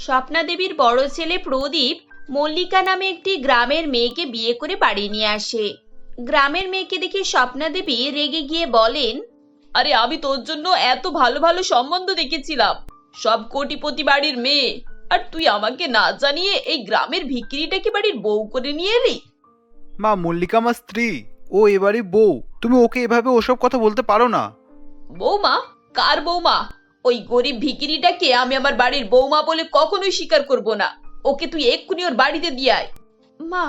স্বপ্না দেবীর বড় ছেলে প্রদীপ মল্লিকা নামে একটি গ্রামের মেয়েকে বিয়ে করে বাড়ি নিয়ে আসে। গ্রামের মেয়েকে দেখে স্বপ্না দেবী রেগে গিয়ে বলেন, আরে আমি তোর জন্য এত ভালো ভালো সম্বন্ধ দেখেছিলাম, সব কোটিপতি বাড়ির মেয়ে, আর তুই আমাকে না জানিয়ে এই গ্রামের ভিখিরিটাকে বাড়ির বউ করে নিয়ে এলি। মা, মল্লিকা আমার স্ত্রী, ও এবারই বউ। তুমি ওকে এভাবে ওসব কথা বলতে পারো না। বৌমা? কার বৌমা? ওই গরিব ভিখিরিটাকে আমি আমার বাড়ির বৌমা বলে কখনোই স্বীকার করব না। ওকে তুই এক্ষুনি ওর বাড়িতে দিয়ে আয়। মা,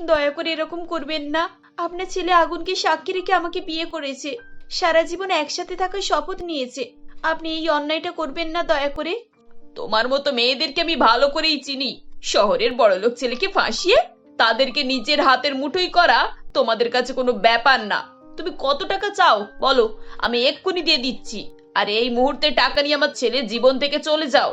দয়া করে এরকম করবেন না। আপনার ছেলে আগুনকে সাক্ষী রেখে আমাকে বিয়ে করেছে, সারা জীবন একসাথে থাকার শপথ নিয়েছে। আপনি এই অন্যায়টা করবেন না দয়া করে। তোমার মতো মেয়েদেরকে আমি ভালো করেই চিনি। শহরের বড়লোক ছেলেকে ফাঁসিয়ে তাদেরকে নিজের হাতের মুঠোই করা তোমাদের কাছে কোনো ব্যাপার না। তুমি কত টাকা চাও বলো, আমি এক্ষুনি দিয়ে দিচ্ছি। আর এই মুহূর্তে টাকা নিয়ে আমার ছেলের জীবন থেকে চলে যাও।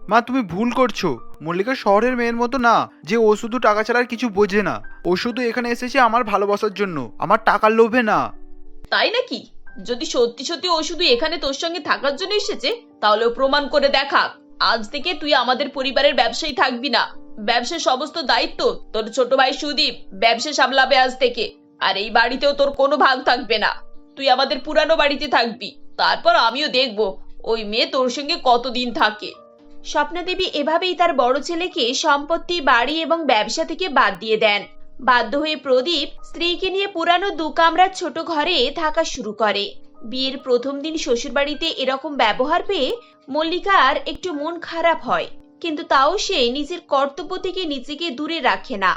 মা, তুমি ভুল করছো। মল্লিকা শহরের মেয়ের মতো না যে ও শুধু টাকা ছাড়া আর কিছু বোঝে না। ও শুধু এখানে এসেছে আমার ভালোবাসার জন্য, আমার টাকার লোভে না। তাই নাকি? যদি সত্যি সত্যি ও শুধু এখানে তোর সঙ্গে থাকার জন্য এসেছে, তাহলে ও প্রমাণ করে দেখাক। আজ থেকে তুই আমাদের পরিবারের ব্যবসায়ী থাকবি না। ব্যবসার সমস্ত দায়িত্ব তোর ছোট ভাই সুদীপ ব্যবসা সামলাবে আজ থেকে। আর এই বাড়িতেও তোর কোনো ভাগ থাকবে না। তুই আমাদের পুরানো বাড়িতে থাকবি। তারপর আমিও দেখবো ওই মেয়ে তোর সঙ্গে কতদিন থাকে। স্বপ্না দেবী এভাবেই তার বড় ছেলেকে সম্পত্তি, বাড়ি এবং ব্যবসা থেকে বাদ দিয়ে দেন। বাধ্য হয়ে প্রদীপ স্ত্রীকে নিয়ে পুরানো 2 কামরার ছোট ঘরে থাকা শুরু করে। বিয়ের প্রথম দিন শ্বশুরবাড়িতে এরকম ব্যবহার পেয়ে মল্লিকার একটু মন খারাপ হয়, কিন্তু তাও সে নিজের কর্তব্য থেকে নিজেকে দূরে রাখে না।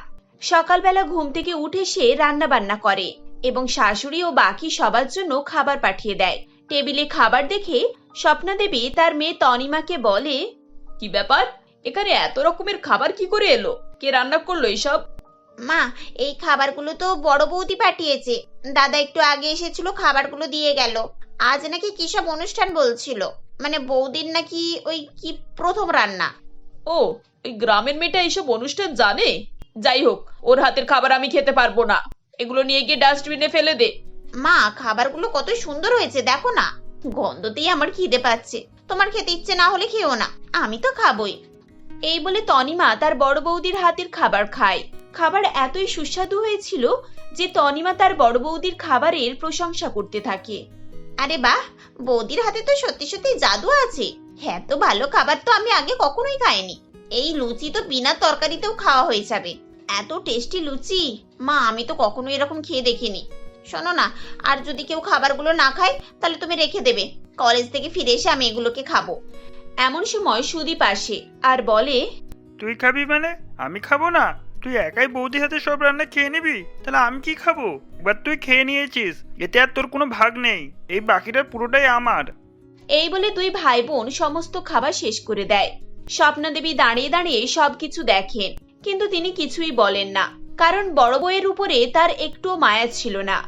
সকালবেলা ঘুম থেকে উঠে সে রান্না বান্না করে এবং শাশুড়ি ও বাকি সবার জন্য খাবার পাঠিয়ে দেয়। টেবিলে খাবার দেখে স্বপ্না দেবী তার মেয়ে তনিমাকে বলে, কি ব্যাপার, এখানে এত রকমের খাবার কি করে এলো? কে রান্না করলো এসব? মা, এই খাবারগুলো তো বড় বৌদি পাঠিয়েছে। দাদা একটু আগে এসেছিল, খাবারগুলো দিয়ে গেল। আজ নাকি কি সব অনুষ্ঠান বলছিল, মানে বৌদির নাকি ওই কি প্রথম রান্না। ও, ওই গ্রামের মেয়েটা এইসব অনুষ্ঠান জানে? যাই হোক, ওর হাতের খাবার আমি খেতে পারবো না। এগুলো নিয়ে গিয়ে ডাস্টবিনে ফেলে দে। মা, খাবারগুলো কত সুন্দর হয়েছে দেখো না। গন্ধতেই আমার খিদে পাচ্ছে। তোমার খেতে ইচ্ছে না হলে খেও না, আমি তো খাবোই। এই বলে তনিমা তার বড় বৌদির হাতের খাবার খায়। খাবার এতই সুস্বাদু হয়েছিল যে তনিমা তার বড় বৌদির খাবারের প্রশংসা করতে থাকে। আরে বাহ, বৌদির হাতে তো সত্যি সত্যি জাদু আছে। এত ভালো খাবার তো আমি আগে কখনোই খাইনি। এই লুচি তো বিনা তরকারিতেও খাওয়া হয়ে যাবে। এত টেস্টি লুচি, মা আমি তো কখনো এরকম খেয়ে দেখিনি। শোনো না, আর যদি কেউ খাবারগুলো না খায় তাহলে তুমি রেখে দেবে। কলেজ থেকে ফিরে এসে আমি এগুলোকে খাবো। এমন সময় সুদীপ আসে আর বলে, তুই খাবি মানে? আমি খাবো না? তুই একাই বৌদির হাতে সব রান্না খেয়ে নিবি? তাহলে আমি কি খাবো? এবার তুই খেয়ে নিয়েছিস, এতে আর তোর কোনো ভাগ নেই। এই বাকিটার পুরোটাই আমার। এই বলে 2 ভাই বোন সমস্ত খাবার শেষ করে দেয়। স্বপ্না দেবী দাঁড়িয়ে দাঁড়িয়ে সবকিছু দেখেন, কিন্তু তিনি কিছুই বলেন না, কারণ বড় বউয়ের উপরে তার একটুও মায়া ছিল না।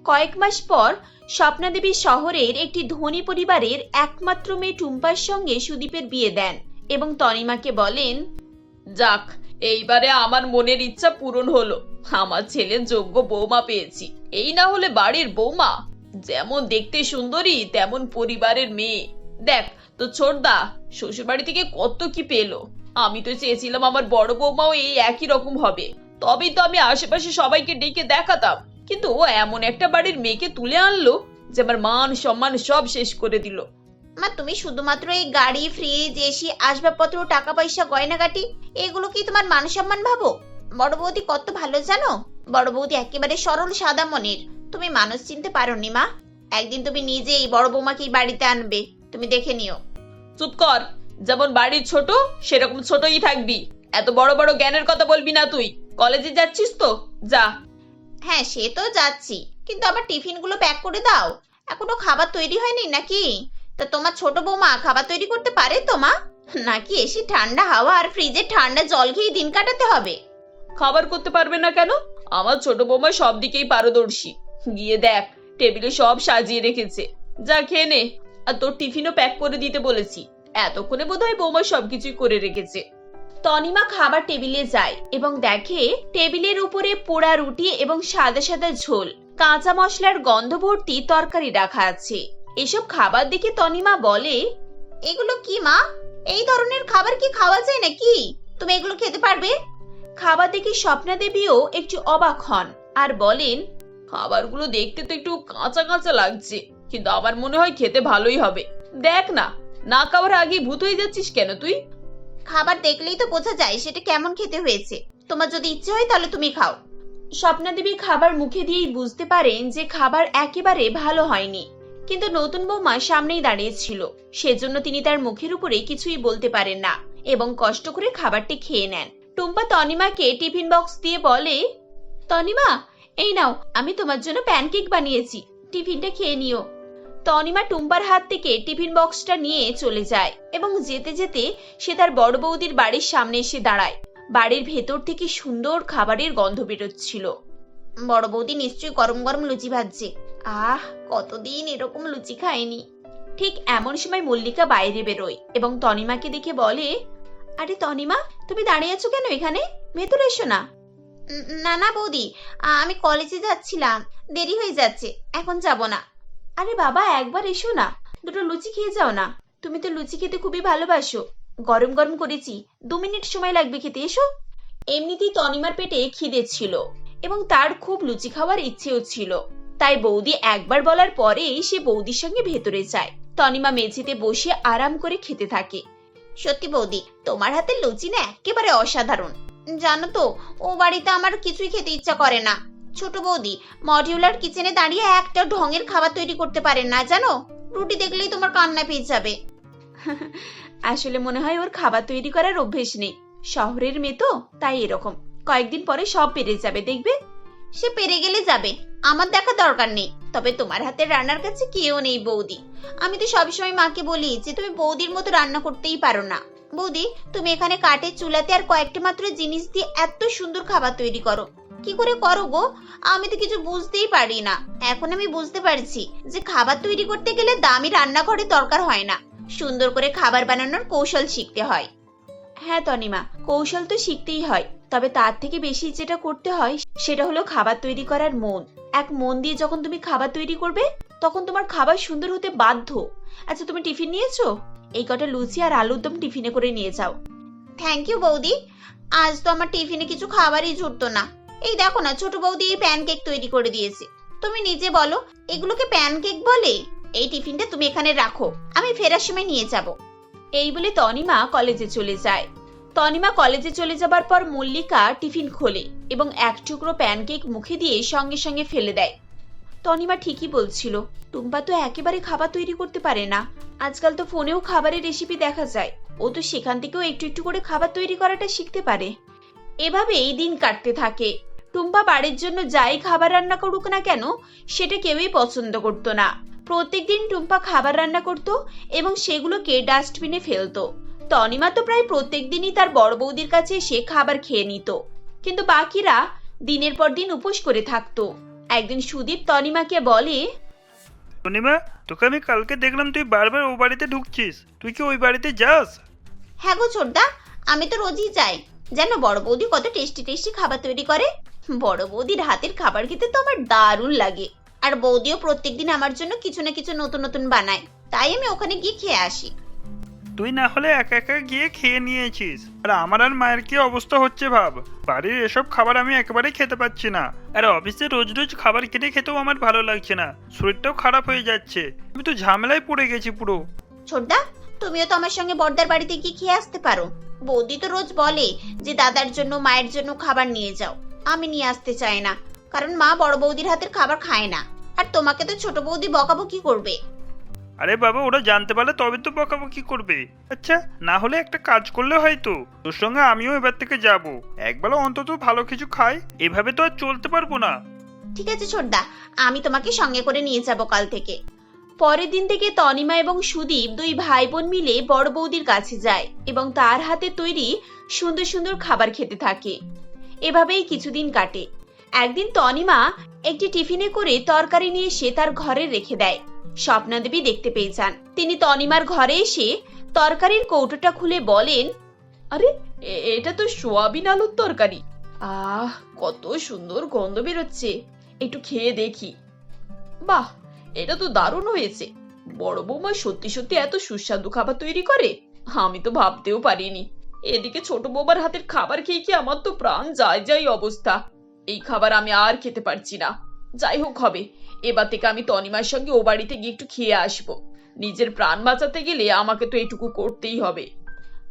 কয়েক মাস পর স্বপ্না দেবী শহরের একটি ধনী পরিবারের একমাত্র মেয়ে টুম্পার সঙ্গে সুদীপের বিয়ে দেন এবং তনিমাকে বলেন, যাক, এইবারে আমার মনের ইচ্ছা পূরণ হলো। আমার ছেলের যোগ্য বৌমা পেয়েছি। এই না হলে বাড়ির বৌমা, যেমন দেখতে সুন্দরী তেমন পরিবারের মেয়ে। দেখ তো ছোটদা শ্বশুর বাড়ি থেকে কত কি পেলো। আমি তো চেয়েছিলাম আমার বড় বৌমাও এই একই রকম হবে, তবেই তো আমি আশেপাশে সবাইকে ডেকে দেখাতাম। কিন্তু ও এমন একটা বাড়ির মেয়েকে তুলে আনলো যে আমার মান সম্মান সব শেষ করে দিল। মা, তুমি শুধুমাত্র এই গাড়ি, ফ্রিজ, এসি, আসবাবপত্র, টাকা পয়সা, গয়নাগাটি এগুলো কি তোমার মান সম্মান ভাবো? বড় বৌদি কত ভালো জানো? বড় বৌদি একেবারে সরল সাদা মনের। তুমি মানুষ চিনতে পারোনি মা। একদিন তুমি নিজেই বড় বৌমাকে বাড়িতে আনবে, তুমি দেখে নিও। চুপ কর, যেমন বাড়ির ছোট সেরকম ছোটই থাকবি। এত বড় বড় জ্ঞানের কথা বলবি না। তুই কলেজে যাচ্ছিস তো যা। হ্যাঁ, সে তো যাচ্ছি, কিন্তু আবার টিফিন গুলো প্যাক করে দাও। এখনো খাবার তৈরি হয়নি নাকি? তা তোমার ছোট বৌমা খাবার তৈরি করতে পারে তো মা? নাকি এসে ঠান্ডা হাওয়া আর ফ্রিজে ঠান্ডা জল খেয়ে দিন কাটাতে হবে? খাবার করতে পারবে না কেন? আমার ছোট বৌমা সব দিকেই পারদর্শী। গিয়ে দেখ, টেবিলে সব সাজিয়ে রেখেছে। যা খেয়ে নে। আর তোর টিফিনও প্যাক করে দিতে বলেছি। এতক্ষণে বোধহয় বৌমা সবকিছুই করে রেখেছে। তনিমা খাবার টেবিলে যায় এবং দেখে টেবিলের উপরে পোড়া রুটি এবং সাদা সাদা ঝোল, কাঁচা মশলার গন্ধ ভর্তি তরকারি রাখা আছে। এসব খাবার দেখে তনিমা বলে, এগুলো কি মা? এই ধরনের খাবার কি খাওয়া যায় নাকি? তুমি এগুলো খেতে পারবে? খাবার দেখে স্বপ্না দেবীও একটু অবাক হন আর বলেন, খাবারগুলো দেখতে তো একটু কাঁচা কাঁচা লাগছে, কিন্তু আমার মনে হয় খেতে ভালোই হবে। দেখ না, না খাওয়ার আগেই ভূত হয়ে যাচ্ছিস কেন তুই? খাবার দেখলেই তো বোঝা যায় সেটা কেমন খেতে হয়েছে। তোমার যদি ইচ্ছে হয় তাহলে তুমি খাও। স্বপ্না দেবী খাবার মুখে দিয়েই বুঝতে পারেন যে খাবার একেবারে ভালো হয়নি, কিন্তু নতুন বৌমা সামনেই দাঁড়িয়েছিল, সেজন্য তিনি তার মুখের উপরে কিছুই বলতে পারেন না এবং কষ্ট করে খাবারটি খেয়ে নেন। টুম্পা তনিমাকে টিফিন বক্স দিয়ে বলে, তনিমা, এই নাও, আমি তোমার জন্য প্যানকেক বানিয়েছি, টিফিনটা খেয়ে নিও। তনিমা টুম্পার হাত থেকে টিফিন বক্সটা নিয়ে চলে যায় এবং যেতে যেতে সে তার বড় বৌদির বাড়ির সামনে এসে দাঁড়ায়। বাড়ির ভেতর থেকে সুন্দর খাবারের গন্ধ বেরোচ্ছিল। বড় বৌদি নিশ্চয়ই গরম গরম লুচি ভাজছে। আহ, কতদিন এরকম লুচি খাইনি। ঠিক এমন সময় মল্লিকা বাইরে বেরোয় এবং তনিমাকে দেখে বলে, আরে তনিমা, তুমি দাঁড়িয়ে আছো কেন এখানে? ভেতরে এসো না। না না বৌদি, আমি কলেজে যাচ্ছিলাম, দেরি হয়ে যাচ্ছে, এখন যাব না। আরে বাবা, একবার এসো না, দুটো লুচি খেয়ে যাও না, তুমি তো লুচি খেতে খুবই ভালোবাসো। গরম গরম করেছি, 2 মিনিট সময় লাগবে খেতে, এসো। এমনিতেই তনিমার পেটে খিদে ছিল এবং তার খুব লুচি খাওয়ার ইচ্ছেও ছিল, তাই বৌদি একবার বলার পরেই সে বৌদির সঙ্গে ভেতরে যায়। তনিমা মেঝেতে বসে আরাম করে খেতে থাকে। সত্যি বৌদি, তোমার হাতের লুচি না একেবারে অসাধারণ। জানো তো, ও বাড়িতে আমার কিছুই খেতে ইচ্ছা করে না। ছোট বৌদি মডিউলার কিচেনে দাঁড়িয়ে একটা ঢঙের খাবার তৈরি করতে পারেন না জানো? রুটি দেখলেই তোমার কান্না পেয়ে যাবে। আসলে মনে হয় ওর খাবার তৈরি করার অভ্যেস নেই, শহরের মেয়ে তো, তাই এরকম। কয়েকদিন পরে সব পেরে যাবে, দেখবে। সে পেরে গেলে যাবে, আমার দেখা দরকার নেই। তবে তোমার হাতের রান্নার কাছে কেউ নেই বৌদি। আমি তো সবসময় মাকে বলি যে তুমি বৌদির মতো রান্না করতেই পারো না। বৌদি, তুমি এখানে কাঠের চুলাতে আর কয়েকটা মাত্র জিনিস দিয়ে এত সুন্দর খাবার তৈরি করো, কি করে করো গো? আমি তো কিছু বুঝতেই পারি না। এখন আমি বুঝতে পারছি যে খাবার তৈরি করতে গেলে দামি রান্নাঘরে দরকার হয় না, সুন্দর করে খাবার বানানোর কৌশল শিখতে হয়। হ্যাঁ তনিমা, কৌশল তো শিখতেই হয়, তবে তার থেকে বেশি যেটা করতে হয় সেটা হলো খাবার তৈরি করার মন। এক মন দিয়ে যখন তুমি খাবার তৈরি করবে, তখন তোমার খাবার সুন্দর হতে বাধ্য। আচ্ছা, তুমি টিফিন নিয়েছো? এই কটা লুচি আর আলুর দম টিফিনে করে নিয়ে যাও। থ্যাংক ইউ বৌদি, আজ তো আমার টিফিনে কিছু খাবারই জুটতো না। এই দেখো না, ছোট বৌদি এই প্যানকেক তৈরি করে দিয়েছে। তুমি নিজে বলো, এগুলোকে প্যানকেক বলে? এই টিফিনটা তুমি এখানে রাখো, আমি ফেরার সময় নিয়ে যাব। এই বলে তনিমা কলেজে চলে যায়। তনিমা কলেজে চলে যাবার পর মল্লিকা টিফিন খোলে এবং এক টুকরো প্যানকেক মুখে দিয়ে সঙ্গে সঙ্গে ফেলে দেয়। তনিমা ঠিকই বলছিল, টুম্পা তো একেবারে খাবার তৈরি করতে পারে না। আজকাল তো ফোনেও খাবারের রেসিপি দেখা যায়, ও তো সেখান থেকেও একটু একটু করে খাবার তৈরি করাটা শিখতে পারে। এভাবে এই দিন কাটতে থাকে। টুম্পা বাড়ির জন্য যাই খাবার রান্না করুক না কেন, সেটা কেউই পছন্দ করতো না। প্রত্যেকদিন টুম্পা খাবার রান্না করত এবং সেগুলোকে ডাস্টবিনে ফেলতো। তনিমা তো প্রায় প্রত্যেক দিনই তার বড় বৌদির কাছে এসে খাবার খেয়ে নিত, কিন্তু বাকিরা দিনের পর দিন উপোস করে থাকতো। একদিন সুদীপ তনিমাকে বলে, পূর্ণিমা, তোকে আমি কালকে দেখলাম তুই বারবার ও বাড়িতে ঢুকছিস, তুই কি ওই বাড়িতে যাস? হ্যাঁ গো ছোটদা, আমি তো রোজই যাই। জানো বড় বৌদি কত টেস্টি টেস্টি খাবার তৈরি করে? বড় বৌদির হাতের খাবার খেতে তো আমার দারুণ লাগে। আর বৌদিও প্রত্যেকদিন আমার জন্য কিছু না কিছু নতুন নতুন বানায়, তাই আমি ওখানে গিয়ে খেয়ে আসি। তুই না হলে একা একা গিয়ে খেয়ে নিয়েছিস, আর আমার আর মায়ের কি অবস্থা হচ্ছে ভাব। বাড়ির এসব খাবার আমি একেবারে খেতে পাচ্ছি না, আর অফিসে রোজ রোজ খাবার কিনে খেতেও আমার ভালো লাগছে না, শরীরটাও খারাপ হয়ে যাচ্ছে। আমি তো ঝামেলায় পড়ে গেছি পুরো। ছোটদা, তুমিও তো আমার সঙ্গে বড়দার বাড়িতে গিয়ে খেয়ে আসতে পারো। বৌদি তো রোজ বলে যে দাদার জন্য মায়ের জন্য খাবার নিয়ে যাও। আমি নিয়ে আসতে চাই না, কারণ মা বড় বৌদির হাতের খাবার খায় না। আর তোমাকে তো ছোট বৌদি বকাবকি করবে। আরে বাবা, ওরা জানতে পারলে তবে তো বকাবকি করবে। আচ্ছা, না হলে একটা কাজ করলে হয়তো তোর সঙ্গে আমিও এবার থেকে যাব, একবেলা অন্তত ভালো কিছু খাই। এভাবে তো আর চলতে পারবো না। ঠিক আছে ছোটদা, আমি তোমাকে সঙ্গে করে নিয়ে যাব কাল থেকে। পরের দিন থেকে তনিমা এবং সুদীপ দুই ভাই বোন মিলে বড় বৌদির কাছে যায় এবং তার হাতে তৈরি সুন্দর সুন্দর খাবার খেতে থাকে। এভাবেই কিছুদিন কাটে। একদিন তনিমা একটি টিফিনে করে তরকারি নিয়ে এসে তার ঘরে রেখে দেয়। স্বপ্না দেবী দেখতে পেয়ে যান। তিনি তনিমার ঘরে এসে তরকারির কৌটোটা খুলে বলেন, আরে, এটা তো সোয়াবিন আলুর তরকারি। আহ, কত সুন্দর গন্ধ বেরোচ্ছে, একটু খেয়ে দেখি। বাহ, এটা তো দারুণ হয়েছে। বড় বৌমা সত্যি সত্যি এত সুস্বাদু খাবার তৈরি করে। আমি তো ভাবতেও পারিনি। এদিকে ছোট বৌমার হাতের খাবার খেয়ে কি আমার তো প্রাণ যায় যায় অবস্থা। এই খাবার আমি আর খেতে পারছি না। যাই হোক হবে, এবার থেকে আমি তনিমার সঙ্গে ও বাড়িতে গিয়ে একটু খেয়ে আসবো। নিজের প্রাণ বাঁচাতে গেলে আমাকে তো এটুকু করতেই হবে।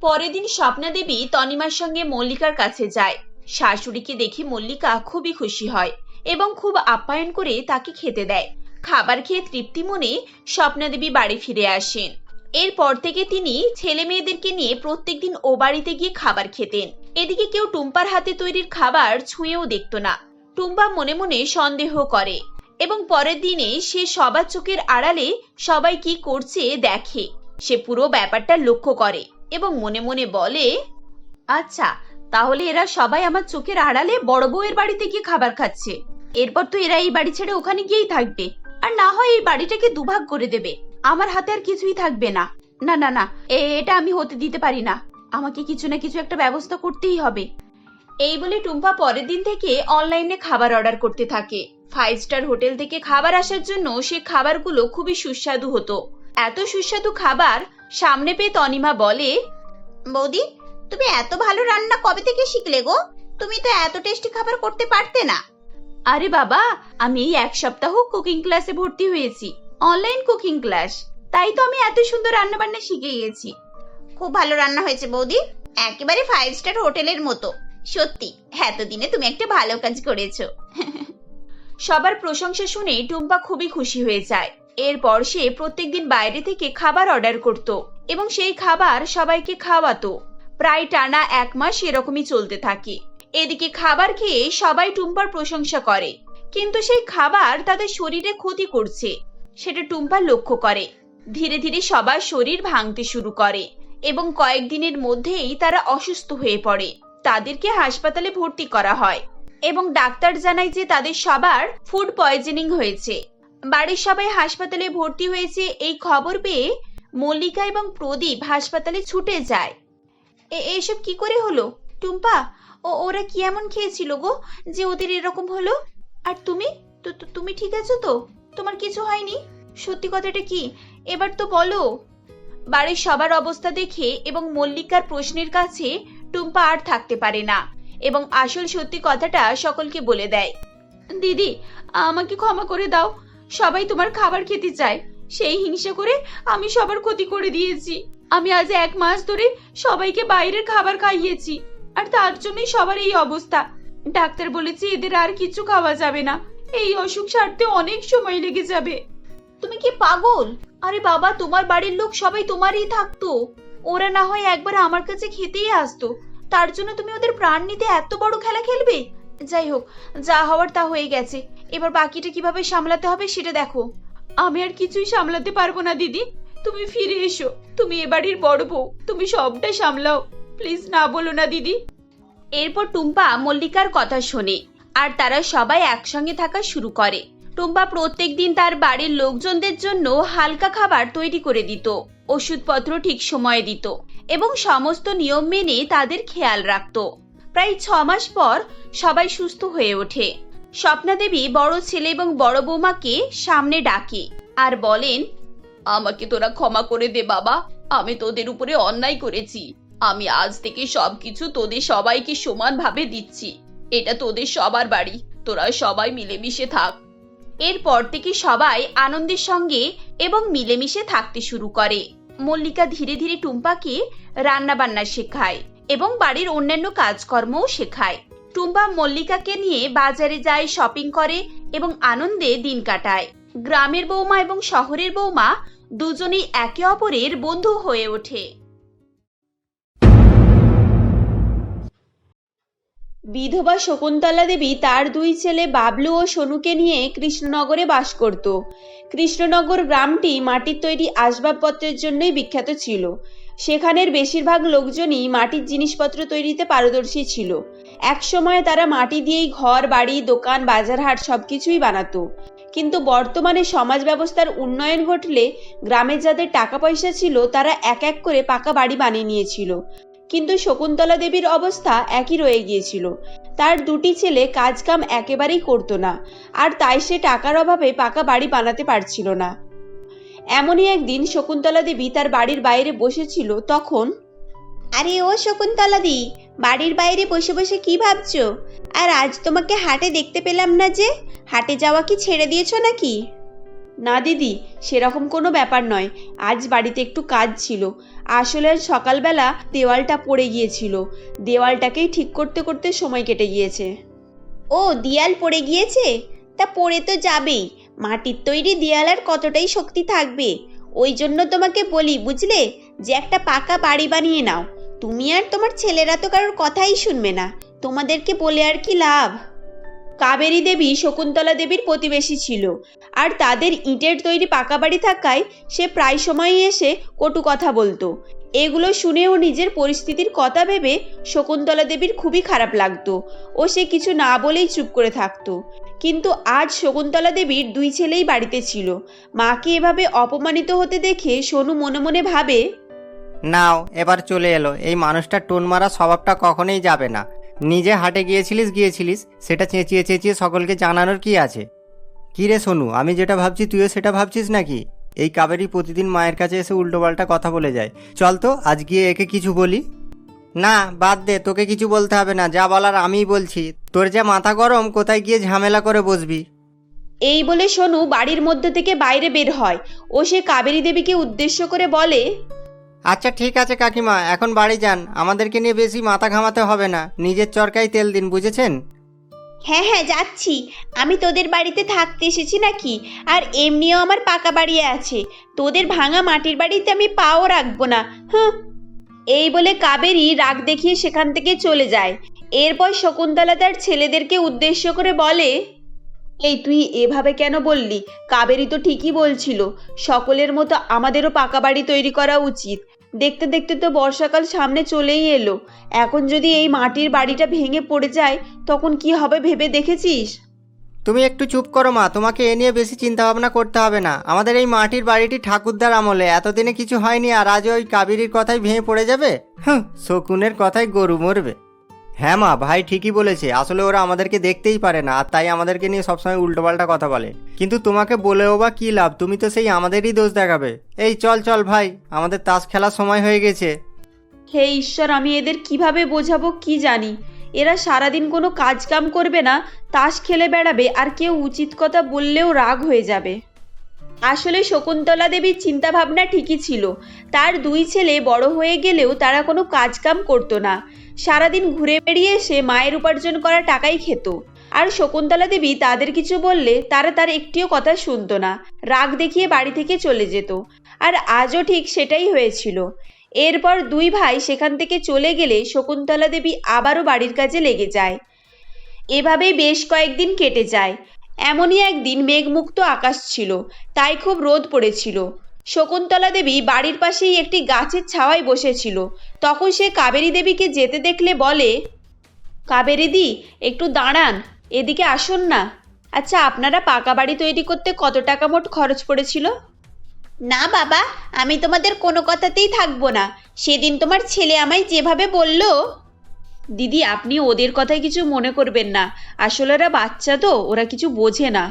পরের দিন স্বপ্না দেবী তনিমার সঙ্গে মল্লিকার কাছে যায়। শাশুড়িকে দেখে মল্লিকা খুবই খুশি হয় এবং খুব আপ্যায়ন করে তাকে খেতে দেয়। খাবার খেয়ে তৃপ্তি মনে স্বপ্না দেবী বাড়ি ফিরে আসেন। এরপর থেকে তিনি ছেলে মেয়েদেরকে নিয়ে প্রত্যেকদিন ও বাড়িতে গিয়ে খাবার খেতেন। এদিকে কেউ টুম্পার হাতে তৈরির খাবার ছুঁয়েও দেখতো না। টুম্পা মনে মনে সন্দেহ করে এবং পরের দিনে সে সবার চোখের আড়ালে সবাই কি করছে দেখে। সে পুরো ব্যাপারটা লক্ষ্য করে এবং মনে মনে বলে, আচ্ছা তাহলে এরা সবাই আমার চোখের আড়ালে বড় বউয়ের বাড়িতে গিয়ে খাবার খাচ্ছে। এরপর তো এরা এই বাড়ি ছেড়ে ওখানে গিয়েই থাকবে, আর না হয় এই বাড়িটাকে দুভাগ করে দেবে। আমার হাতে আর কিছুই থাকবে না। না না না, এটা আমি হতে দিতে পারি না। আমাকে কিছু না কিছু একটা ব্যবস্থা করতেই হবে। এই বলে টুম্পা পরের দিন থেকে অনলাইনে খাবার অর্ডার করতে থাকে। 5 স্টার হোটেল থেকে খাবার আসার জন্য সে খাবারগুলো খুবই সুস্বাদু হতো। এত সুস্বাদু খাবার সামনে পেয়ে তনিমা বলে, বৌদি, তুমি এত ভালো রান্না কবে থেকে শিখলে গো? তুমি তো এত টেস্টি খাবার করতে পারতে না। আরে বাবা, আমি এই 1 সপ্তাহ কুকিং ক্লাসে ভর্তি হয়েছি, অনলাইন কুকিং ক্লাস। তাই তো আমি এত সুন্দর রান্না বান্না শিখে গেছি। খুব ভালো রান্না হয়েছে বৌদি, একেবারে 5 স্টার হোটেলের মতো। সত্যি এতদিনে তুমি একটা ভালো কাজ করেছো। সবার প্রশংসা শুনে টুম্পা খুবই খুশি হয়ে যায়। এরপর সে প্রত্যেকদিন বাইরে থেকে খাবার অর্ডার করত এবং সেই খাবার সবাইকে খাওয়াতো। প্রায় টানা 1 মাস এরকমই চলতে থাকে। এদিকে খাবার খেয়ে সবাই টুম্পার প্রশংসা করে, কিন্তু সেই খাবার তাদের শরীরে ক্ষতি করছে সেটা টুম্পা লক্ষ্য করে। ধীরে ধীরে সবার শরীর ভাঙতে শুরু করে এবং কয়েকদিনের মধ্যেই তারা অসুস্থ হয়ে পড়ে। তাদেরকে হাসপাতালে ভর্তি করা হয় এবং ডাক্তার জানায় যে তাদের সবার ফুড পয়জনিং হয়েছে। বাড়ির সবাই হাসপাতালে ভর্তি হয়েছে এই খবর পেয়ে মল্লিকা এবং প্রদীপ হাসপাতালে ছুটে যায়। এসব কি করে হলো টুম্পা? ওরা কি এমন খেয়েছিল গো যে ওদের এরকম হলো? আর তুমি তুমি ঠিক আছো তো? তোমার কিছু হয়নি? সত্যি কথাটা কি এবার তো বলো। বাড়ির সবার অবস্থা দেখে এবং মল্লিকার প্রশ্নের কাছে টুম্পা আর থাকতে পারে না এবং আসল সত্যি কথাটা সকলকে বলে দেয়। দিদি, আমাকে ক্ষমা করে দাও। সবাই তোমার খাবার খেতে চায়, সেই হিংসা করে আমি সবার ক্ষতি করে দিয়েছি। আমি আজ 1 মাস ধরে সবাইকে বাইরের খাবার খাইয়েছি, আর তার জন্যই সবার এই অবস্থা। ডাক্তার বলেছে এদের আর কিছু খাওয়া যাবে না। এই অসুখ সারতে অনেক সময় লেগে যাবে। তুমি কি পাগল? আরে বাবা, তোমার বাড়ির লোক সবাই তোমারই থাকতো। ওরা না হয় একবার আমার কাছে খেতেই আসতো, তার জন্য তুমি ওদের প্রাণ নিতে এত বড় খেলা খেলবে? যাই হোক, যা হওয়ার তা হয়ে গেছে। এবার বাকিটা কিভাবে সামলাতে হবে সেটা দেখো। আমি আর কিছুই সামলাতে পারবো না দিদি, তুমি ফিরে এসো। তুমি এ বাড়ির বড় বউ, তুমি সবটা সামলাও। প্লিজ না বলো না দিদি। এরপর টুম্পা মল্লিকার কথা শোনে আর তারা সবাই একসঙ্গে থাকা শুরু করে। টুম্পা প্রত্যেকদিন তার বাড়ির লোকজনদের জন্য হালকা খাবার তৈরি করে দিত, ওষুধপত্র ঠিক সময়ে দিত এবং সমস্ত নিয়ম মেনে তাদের খেয়াল রাখত। প্রায় 6 মাস পর সবাই সুস্থ হয়ে ওঠে। স্বপ্না দেবী বড় ছেলে এবং বড় বৌমাকে সামনে ডাকে আর বলেন, আমাকে তোরা ক্ষমা করে দে বাবা, আমি তোদের উপরে অন্যায় করেছি। আমি আজ থেকে সবকিছু তোদের সবাইকে সমানভাবে দিচ্ছি। এটা তোদের সবার বাড়ি, তোরা সবাই মিলেমিশে থাক। এরপর থেকে সবাই আনন্দের সঙ্গে এবং মিলেমিশে থাকতে শুরু করে। মল্লিকা ধীরে ধীরে টুম্পাকে রান্না বান্না শেখায় এবং বাড়ির অন্যান্য কাজকর্মও শেখায়। টুম্পা মল্লিকাকে নিয়ে বাজারে যায়, শপিং করে এবং আনন্দে দিন কাটায়। গ্রামের বৌমা এবং শহরের বৌমা দুজনেই একে অপরের বন্ধু হয়ে ওঠে। বিধবা শকুন্তলা দেবী তার 2 ছেলে বাবলু ও সোনুকে নিয়ে কৃষ্ণনগরে বাস করত। কৃষ্ণনগর গ্রামটি মাটির তৈরি আসবাবপত্রের জন্যই বিখ্যাত ছিল। সেখানের বেশিরভাগ লোকজনই মাটির জিনিসপত্র তৈরিতে পারদর্শী ছিল। একসময় তারা মাটি দিয়েই ঘর বাড়ি দোকান বাজারহাট সবকিছুই বানাতো। কিন্তু বর্তমানে সমাজ ব্যবস্থার উন্নয়ন ঘটলে গ্রামের যাদের টাকা পয়সা ছিল তারা এক এক করে পাকা বাড়ি বানিয়ে নিয়েছিল। কিন্তু শকুন্তলা দেবীর অবস্থা একই রয়ে গিয়েছিল। তার 2টি ছেলে কাজকাম একেবারেই করতো না, আর তাই সে টাকার অভাবে পাকা বাড়ি বানাতে পারছিল না। এমনই একদিন শকুন্তলা দেবী তার বাড়ির বাইরে বসেছিল। তখন আরে ও শকুন্তলা দি, বাড়ির বাইরে বসে বসে কি ভাবছো? আর আজ তোমাকে হাটে দেখতে পেলাম না যে, হাটে যাওয়া কি ছেড়ে দিয়েছো নাকি? না দিদি, সেরকম কোনো ব্যাপার নয়, আজ বাড়িতে একটু কাজ ছিল। আসলে আজ সকালবেলা দেওয়ালটা পড়ে গিয়েছিল, দেওয়ালটাকেই ঠিক করতে করতে সময় কেটে গিয়েছে। ও, দেয়াল পড়ে গিয়েছে? তা পড়ে তো যাবেই, মাটির তৈরি দেয়াল আর কতটাই শক্তি থাকবে। ওই জন্য তোমাকে বলি বুঝলে, যে একটা পাকা বাড়ি বানিয়ে নাও। তুমি আর তোমার ছেলেরা তো কারোর কথাই শুনবে না, তোমাদেরকে বলে আর কি লাভ। কাবেরী দেবী শকুন্তলা দেবীর প্রতিবেশী ছিল, আর তাদের ইটের তৈরি পাকা বাড়ি থাকায় সে প্রায় সময়ই এসে কটু কথা বলতো। এগুলো শুনেও নিজের পরিস্থিতির কথা ভেবে শকুন্তলা দেবীর খুবই খারাপ লাগতো ও সে কিছু না বলেই চুপ করে থাকতো। কিন্তু আজ শকুন্তলা দেবীর দুই ছেলেই বাড়িতে ছিল। মাকে এভাবে অপমানিত হতে দেখে সোনু মনে মনে ভাবে, নাও এবার চলে এলো। এই মানুষটার টোন মারা স্বভাবটা কখনোই যাবে না। নিজে হাটে গিয়েছিলিস, সেটা চেঁচিয়ে চেঁচিয়ে সকলকে জানানোর কি আছে? কি রে সোনু, আমি যেটা ভাবছি তুইও সেটা ভাবছিস নাকি? এই কাবেরী প্রতিদিন মায়ের কাছে এসে উল্টোপাল্টা কথা বলে যায়। চল তো আজ গিয়ে একে কিছু বলি। না বাদ দে, তোকে কিছু বলতে হবে না, যা বলার আমিই বলছি। তোর যা মাথা গরম, কোথায় গিয়ে ঝামেলা করে বসবি। এই বলে সোনু বাড়ির মধ্যে থেকে বাইরে বের হয় ও সে কাবেরী দেবীকে উদ্দেশ্য করে বলে, আচ্ছা ঠিক আছে কাকিমা, এখন বাড়ি যান, আমাদেরকে নিয়ে বেশি মাথা ঘামাতে হবে না, নিজের চরকায় তেল দিন, বুঝেছেন? হ্যাঁ হ্যাঁ যাচ্ছি, আমি তোদের বাড়িতে থাকতে এসেছি নাকি? আর এমনিও আমার পাকা বাড়ি আছে, তোদের ভাঙা মাটির বাড়িতে আমি পাও রাখবো না। হুঁ। এই বলে কাবেরী রাগ দেখিয়ে সেখান থেকে চলে যায়। এরপর শকুন্তলা তার ছেলেদেরকে উদ্দেশ্য করে বলে, এই তুই এভাবে কেন বললি? কাবেরী তো ঠিকই বলছিল, সকলের মতো আমাদেরও পাকা বাড়ি তৈরি করা উচিত। দেখতে দেখতে তো বর্ষাকাল সামনে চলেই এলো, এখন যদি এই মাটির বাড়িটা ভেঙে পড়ে যায় তখন কি হবে ভেবে দেখেছিস? তুমি একটু চুপ করো মা, তোমাকে এ নিয়ে বেশি চিন্তা ভাবনা করতে হবে না। আমাদের এই মাটির বাড়িটি ঠাকুরদার আমলে, এতদিনে কিছু হয়নি, আর আজ ওই কাবেরীর কথাই ভেঙে পড়ে যাবে? শকুনের কথাই গরু মরবে। হ্যাঁ মা, ভাই ঠিকই বলেছে, আসলে ওরা আমাদেরকে দেখতেই পারে না, আর তাই আমাদেরকে নিয়ে সবসময় উল্টোপাল্টা কথা বলে। কিন্তু তোমাকে বলেও বা কী লাভ, তুমি তো সেই আমাদেরই দোষ দেখাবে। এই চল চল ভাই, আমাদের তাস খেলার সময় হয়ে গেছে। হে ঈশ্বর, আমি এদের কিভাবে বোঝাবো কি জানি। এরা সারাদিন কোনো কাজ কাম করবে না, তাস খেলে বেড়াবে, আর কেউ উচিত কথা বললেও রাগ হয়ে যাবে। আসলে শকুন্তলা দেবীর চিন্তা ভাবনা ঠিকই ছিল। তার দুই ছেলে বড় হয়ে গেলেও তারা কোনো কাজ কাম করতো না, সারাদিন ঘুরে বেড়িয়ে এসে মায়ের উপার্জন করা টাকাই খেত। আর শকুন্তলা দেবী তাদের কিছু বললে তারা তার একটিও কথা শুনতো না, রাগ দেখিয়ে বাড়ি থেকে চলে যেত। আর আজও ঠিক সেটাই হয়েছিল। এরপর দুই ভাই সেখান থেকে চলে গেলে শকুন্তলা দেবী আবারও বাড়ির কাজে লেগে যায়। এভাবেই বেশ কয়েকদিন কেটে যায়। এমনই একদিন মেঘমুক্ত আকাশ ছিল, তাই খুব রোদ পড়েছিল। শকুন্তলা দেবী বাড়ির পাশেই একটি গাছের ছাওয়ায় বসেছিল। তখন সে কাবেরী দেবীকে যেতে দেখলে বলে, কাবেরী দি, একটু দাঁড়ান, এদিকে আসুন না। আচ্ছা, আপনারা পাকা বাড়ি তৈরি করতে কত টাকা মোট খরচ পড়েছিল? না বাবা, আমি তোমাদের কোনো কথাতেই থাকবো না। সেদিন তোমার ছেলে আমায় যেভাবে বলল। দিদি, আপনি ওদের কথায় কিছু মনে করবেন না, আসলে ওরা বাচ্চা তো, ওরা কিছু বোঝে না।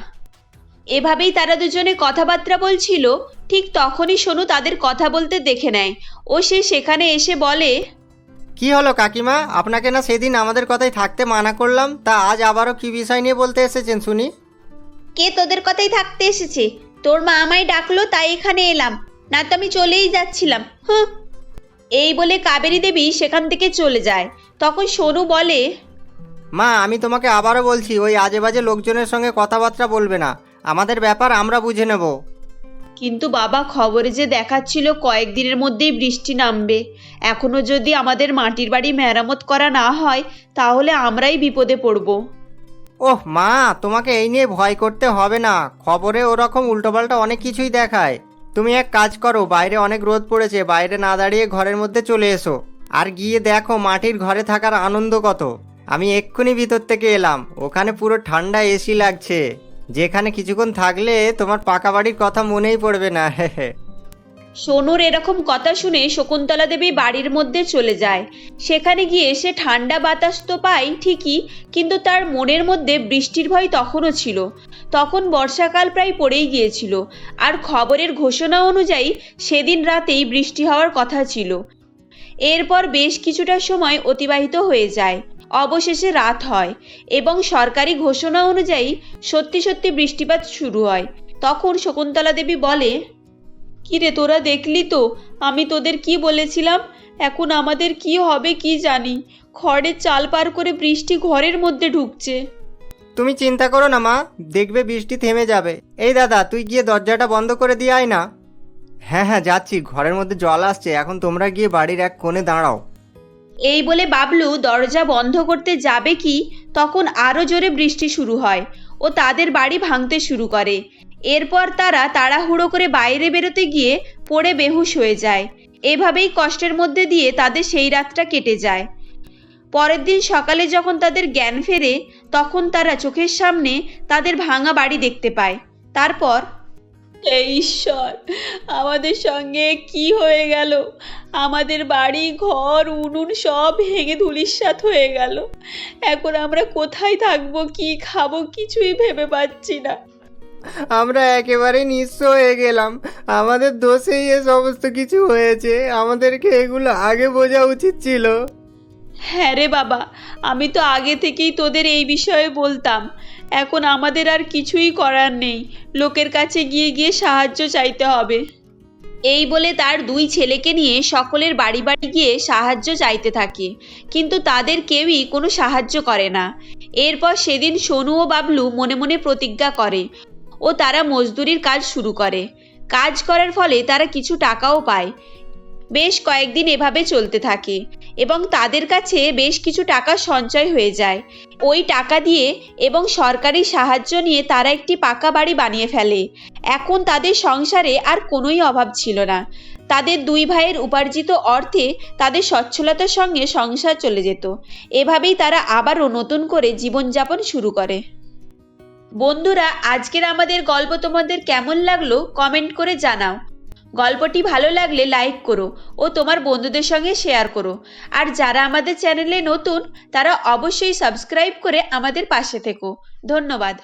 এভাবেই তারা দুজনে কথাবার্তা বলছিল। ঠিক তখনই সোনু তাদের কথা বলতে দেখে নেয় ও সে সেখানে এসে বলে, কি হলো কাকিমা, আপনাকে না সেদিন আমাদের কথাই থাকতে মানা করলাম, তা আজ আবারও কি বিষয় নিয়ে বলতে এসেছেন শুনি? কে তোদের কথাই থাকতে এসেছে? তোর মা আমায় ডাকলো তাই এখানে এলাম, না তো আমি চলেই যাচ্ছিলাম। হুঁ। এই বলে কাবেরী দেবী সেখান থেকে চলে যায়। তখন সোনু বলে, মা, আমি তোমাকে আবারও বলছি, ওই আজে বাজে লোকজনের সঙ্গে কথাবার্তা বলবে না, আমাদের ব্যাপার আমরা বুঝে নেব। কিন্তু বাবা, খবরে যে দেখাচ্ছিল কয়েকদিনের মধ্যেই বৃষ্টি নামবে, এখনো যদি আমাদের মাটির বাড়ি মেরামত করা না হয় তাহলে আমরাই বিপদে পড়ব। ওহ মা, তোমাকে এই নিয়ে ভয় করতে হবে না, খবরে ওরকম উল্টোপাল্টা অনেক কিছুই দেখায়। তুমি এক কাজ করো, বাইরে অনেক রোদ পড়েছে, বাইরে না দাঁড়িয়ে ঘরের মধ্যে চলে এসো, আর গিয়ে দেখো মাটির ঘরে থাকার আনন্দ কত। আমি এক্ষুনি ভিতর থেকে এলাম, ওখানে পুরো ঠান্ডা এসি লাগছে, যেখানে কিছুক্ষণ থাকলে তোমার পাকা বাড়ির কথা মনেই পড়বে না। সোনুর এরকম কথা শুনে শকুন্তলা দেবী বাড়ির মধ্যে চলে যায়। সেখানে গিয়ে সে ঠান্ডা বাতাস তো পায় ঠিকই, কিন্তু তার মনের মধ্যে বৃষ্টির ভয় তখনও ছিল। তখন বর্ষাকাল প্রায় পড়েই গিয়েছিল, আর খবরের ঘোষণা অনুযায়ী সেদিন রাতেই বৃষ্টি হওয়ার কথা ছিল। এরপর বেশ কিছুটা সময় অতিবাহিত হয়ে যায়। অবশেষে রাত হয় এবং সরকারি ঘোষণা অনুযায়ী সত্যি সত্যি বৃষ্টিপাত শুরু হয়। তখন শকুন্তলা দেবী বলে, কিরে তোরা দেখলি তো আমি তোদের কি বলেছিলাম? এখন আমাদের কি হবে কি জানি। খড়ের চাল পার করে বৃষ্টি ঘরের মধ্যে ঢুকছে। তুমি চিন্তা করো না মা, দেখবে বৃষ্টি থেমে যাবে। এই দাদা, তুই গিয়ে দরজাটা বন্ধ করে দিয়ে আয় না। হ্যাঁ হ্যাঁ যাচ্ছি, ঘরের মধ্যে জল আসছে, এখন তোমরা গিয়ে বাড়ির এক কোণে দাঁড়াও। এই বলে বাবলু দরজা বন্ধ করতে যাবে কি তখন আরো জোরে বৃষ্টি শুরু হয় ও তাদের বাড়ি ভাঙতে শুরু করে। এরপর তারা তাড়াহুড়ো করে বাইরে বেরোতে গিয়ে পড়ে বেহুশ হয়ে যায়। এভাবেই কষ্টের মধ্যে দিয়ে তাদের সেই রাতটা কেটে যায়। পরের দিন সকালে যখন তাদের জ্ঞান ফেরে তখন তারা চোখের সামনে তাদের ভাঙা বাড়ি দেখতে পায়। তারপর, হে ঈশ্বর, আমাদের সঙ্গে কি হয়ে গেল? আমাদের বাড়ি ঘর উনুন সব ভেঙে ধূলিসাৎ হয়ে গেল। এখন আমরা কোথায় থাকবো, কি খাবো, কিছুই ভেবে পাচ্ছি না। আমরা একেবারে নিঃস্ব হয়ে গেলাম। আমাদের দোষেই এ সমস্ত কিছু হয়েছে, আমাদেরকে এগুলো আগে বোঝা উচিত ছিল। হ্যাঁ রে বাবা, আমি তো আগে থেকেই তোদের এই বিষয়ে বলতাম। এখন আমাদের আর কিছুই করার নেই, লোকের কাছে গিয়ে গিয়ে সাহায্য চাইতে হবে। এই বলে তার দুই ছেলেকে নিয়ে সকলের বাড়ি বাড়ি গিয়ে সাহায্য চাইতে থাকে, কিন্তু তাদের কেউই কোনো সাহায্য করে না। এরপর সেদিন সোনু ও বাবলু মনে মনে প্রতিজ্ঞা করে ও তারা মজদুরির কাজ শুরু করে। কাজ করার ফলে তারা কিছু টাকাও পায়। বেশ কয়েকদিন এভাবে চলতে থাকে এবং তাদের কাছে বেশ কিছু টাকা সঞ্চয় হয়ে যায়। ওই টাকা দিয়ে এবং সরকারি সাহায্য নিয়ে তারা একটি পাকা বাড়ি বানিয়ে ফেলে। এখন তাদের সংসারে আর কোনোই অভাব ছিল না। তাদের দুই ভাইয়ের উপার্জিত অর্থে তাদের সচ্ছলতার সঙ্গে সংসার চলে যেত। এভাবেই তারা আবারও নতুন করে জীবনযাপন শুরু করে। বন্ধুরা, আজকের আমাদের গল্প তোমাদের কেমন লাগলো কমেন্ট করে জানাও। গল্পটি ভালো লাগলে লাইক করো ও তোমার বন্ধুদের সঙ্গে শেয়ার করো। আর যারা আমাদের চ্যানেলে নতুন তারা অবশ্যই সাবস্ক্রাইব করে আমাদের পাশে থেকো। ধন্যবাদ।